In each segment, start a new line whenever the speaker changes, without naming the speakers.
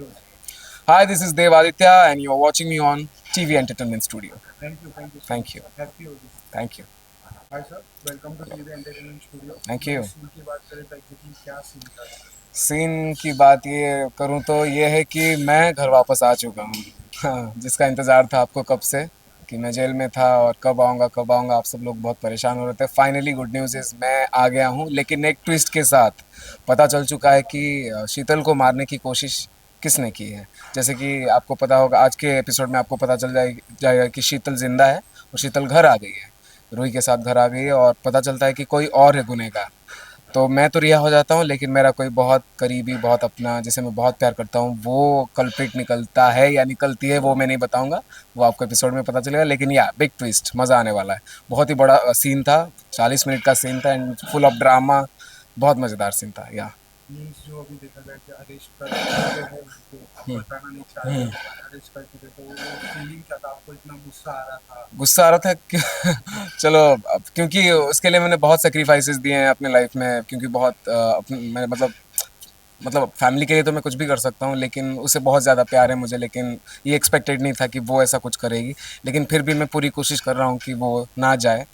videos.
Hi, this is Dev Aditya, and you're watching me on TV Entertainment Studio.
Thank you so much,
Thank you.
sir. Happy Holi.
Thank you.
Hi, sir. Welcome to TV Entertainment Studio.
Thank
मैं
you.
Scene की बात करें तो exactly क्या scene था इसका?
Scene की बात ये करूँ तो ये है कि मैं घर वापस आ चुका हूँ। हाँ, जिसका इंतज़ार था आपको कब से कि मैं जेल में था और कब आऊँगा आप सब लोग बहुत परेशान हो रहे थे। फाइनली गुड न्यूज़ इज़ मैं आ गया हूँ, लेकिन एक ट्विस्ट के साथ। पता चल चुका है कि शीतल को मारने की कोशिश किसने की है। जैसे कि आपको पता होगा, आज के एपिसोड में आपको पता चल जाएगा कि शीतल जिंदा है और शीतल घर आ गई है। रूही के साथ घर आ गई है और पता चलता है कि कोई और है गुनहगार। तो मैं तो रिहा हो जाता हूँ, लेकिन मेरा कोई बहुत करीबी, बहुत अपना, जिसे मैं बहुत प्यार करता हूँ, वो कल्प्रिट निकलता है या निकलती है, वो मैं नहीं बताऊंगा। वो आपको एपिसोड में पता चलेगा। लेकिन या बिग ट्विस्ट, मज़ा आने वाला है। बहुत ही बड़ा सीन था, 40 मिनट का सीन था एंड फुल ऑफ ड्रामा। बहुत मज़ेदार सीन था या।
मीन्स जो अभी देखा गया कि अरेस्ट कर चुके हैं उनको, आप
हम्म,
बताना नहीं चाह रहे
हम्म।
हो, अरेस्ट कर चुके, तो वो फीलिंग क्या था? आपको इतना गुस्सा आ रहा था?
गुस्सा आ रहा था कि चलो, अब क्योंकि उसके लिए मैंने बहुत सेक्रीफाइसेस दिए हैं अपने लाइफ में, क्योंकि बहुत मैं मतलब फैमिली के लिए तो मैं कुछ भी कर सकता हूँ, लेकिन उसे बहुत ज़्यादा प्यार है मुझे। लेकिन ये एक्सपेक्टेड नहीं था कि वो ऐसा कुछ करेगी। लेकिन फिर भी मैं पूरी कोशिश कर रहा हूँ कि वो ना जाए।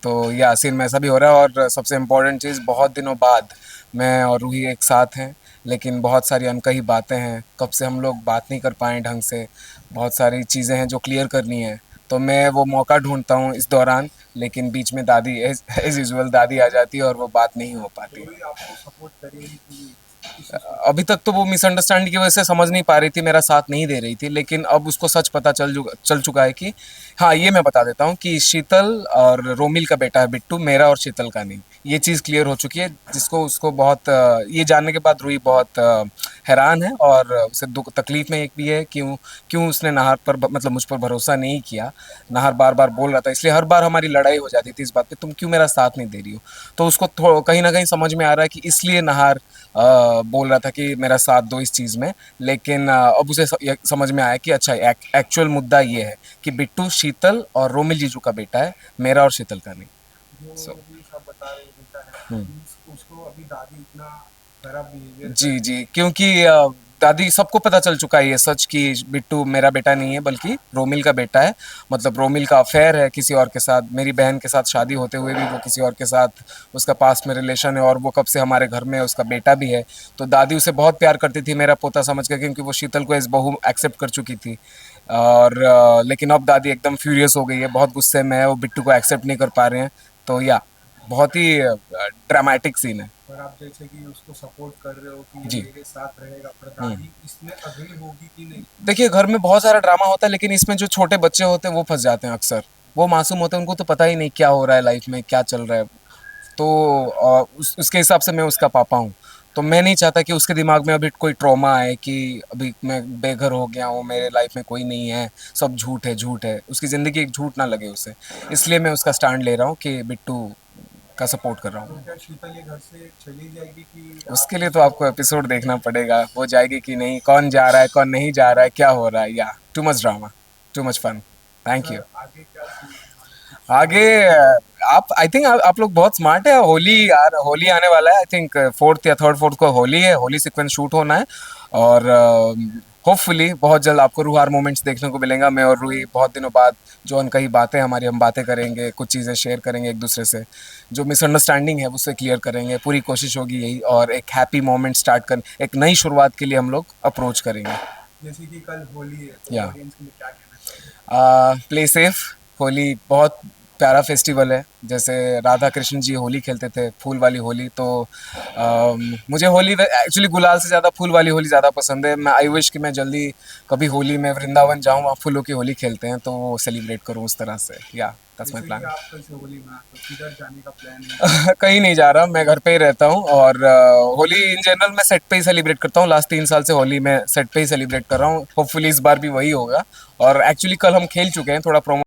तो ये सीन में ऐसा भी हो रहा है। और सबसे इम्पोर्टेंट चीज़, बहुत दिनों बाद मैं और रूही एक साथ हैं, लेकिन बहुत सारी अनकही बातें हैं। कब से हम लोग बात नहीं कर पाए ढंग से। बहुत सारी चीज़ें हैं जो क्लियर करनी है। तो मैं वो मौका ढूंढता हूँ इस दौरान, लेकिन बीच में दादी एज यूजुअल दादी आ जाती है और वो बात नहीं हो पाती।
रोही आपको सपोर्ट करेगी कि किस चीज़ को?
अभी तक तो वो मिसअंडरस्टैंडिंग की वजह से समझ नहीं पा रही थी, मेरा साथ नहीं दे रही थी। लेकिन अब उसको सच पता चल चुका है कि हाँ, ये मैं बता देता हूँ कि शीतल और रोमिल का बेटा है बिट्टू, मेरा और शीतल का नहीं। ये चीज़ क्लियर हो चुकी है, जिसको उसको बहुत ये जानने के बाद रूही बहुत हैरान है और उसे दुख तकलीफ में एक भी है। क्यों क्यों उसने नाहर पर मतलब मुझ पर भरोसा नहीं किया। नाहर बार बार बोल रहा था, इसलिए हर बार हमारी लड़ाई हो जाती थी इस बात पे, तुम क्यों मेरा साथ नहीं दे रही हो। तो उसको कहीं ना कहीं समझ में आ रहा है कि इसलिए नाहर बोल रहा था कि मेरा साथ दो इस चीज़ में। लेकिन अब उसे ये समझ में आया कि अच्छा, एक्चुअल मुद्दा ये है कि बिट्टू शीतल और रोमिल जीजू का बेटा है, मेरा और शीतल का नहीं।
जो
सो
भी सब बता रहे हो बेटा है,
हम्म।
मीन्स उसको अभी दादी इतना खराब बिहेवियर कर
जी
रही
जी,
है।
क्योंकि दादी सबको पता चल चुका है ये सच कि बिट्टू मेरा बेटा नहीं है, बल्कि रोमिल का बेटा है। मतलब रोमिल का अफेयर है किसी और के साथ, मेरी बहन के साथ शादी होते हुए भी वो किसी और के साथ उसका पास्ट में रिलेशन है, और वो कब से हमारे घर में है, उसका बेटा भी है। तो दादी उसे बहुत प्यार करती थी मेरा पोता समझ कर, क्योंकि वो शीतल को एज बहू एक्सेप्ट कर चुकी थी। और लेकिन अब दादी एकदम फ्यूरियस हो गई है, बहुत गुस्से में है, वो बिट्टू को एक्सेप्ट नहीं कर पा रहे हैं। तो या बहुत ही ड्रामेटिक सीन है।
पर आप जैसे कि उसको सपोर्ट कर रहे हो कि ये
जी।
मेरे साथ रहेगा, पर
हम्म।
दादी इसमें अग्री होगी कि नहीं?
देखिए, घर में बहुत सारा ड्रामा होता है, लेकिन इसमें जो छोटे बच्चे होते हैं वो फंस जाते हैं अक्सर। वो मासूम होते हैं, उनको तो पता ही नहीं क्या हो रहा है लाइफ में, क्या चल रहा है। तो उसके हिसाब से मैं उसका पापा हूँ। तो मैं नहीं चाहता कि उसके दिमाग में अभी कोई ट्रॉमा आए कि अभी मैं बेघर हो गया हूँ, मेरे लाइफ में कोई नहीं है, सब झूठ है, झूठ है, उसकी ज़िंदगी एक झूठ ना लगे उसे। इसलिए मैं उसका स्टैंड ले रहा हूँ कि बिट्टू का सपोर्ट कर रहा
तो
हूँ।
क्या शीतल ये घर से चली जाएगी कि आप
उसके लिए तो
उसको?
आपको एपिसोड देखना पड़ेगा, वो जाएगी कि नहीं, कौन जा रहा है, कौन नहीं जा रहा है, क्या हो रहा है। या too much drama, too much fun. Thank you.
Sir आगे क्या सीन होने वाला है? कुछ
आगे आप आई थिंक आप लोग बहुत स्मार्ट है। होली आने वाला है, आई थिंक फोर्थ या थर्ड फोर्थ को होली है, होली सीक्वेंस शूट होना है। और होपफुली बहुत जल्द आपको रूहार मोमेंट्स देखने को मिलेगा। मैं और रूही बहुत दिनों बाद जो अनकही बातें हमारी, हम बातें करेंगे, कुछ चीज़ें शेयर करेंगे एक दूसरे से। जो मिसअंडरस्टैंडिंग है उससे क्लियर करेंगे, पूरी कोशिश होगी यही। और एक हैप्पी मोमेंट स्टार्ट कर, एक नई शुरुआत के लिए हम लोग अप्रोच करेंगे।
जैसे कि कल होली है, तो
या
ऑडियंस के लिए क्या कहना चाहोगे?
Play safe. होली बहुत प्यारा फेस्टिवल है। जैसे राधा कृष्ण जी होली खेलते थे, फूल वाली होली। तो मुझे होली एक्चुअली गुलाल से ज़्यादा फूल वाली होली ज़्यादा पसंद है। मैं आई विश कि मैं जल्दी कभी होली में वृंदावन जाऊँ, वहाँ फूलों की होली खेलते हैं, तो वो सेलिब्रेट करूँ उस तरह से। या दैट्स माई
जैसे कि
प्लान।
आप कैसे होली मनाते हो, किधर जाने का प्लान है?
कहीं नहीं जा रहा, मैं घर पे ही रहता हूँ। और होली इन जनरल मैं सेट पे ही सेलिब्रेट करता हूँ। लास्ट 3 साल से होली मैं सेट पे ही सेलिब्रेट कर रहा हूँ। होपफुली इस बार भी वही होगा। और एक्चुअली कल हम खेल चुके हैं, थोड़ा प्रोमो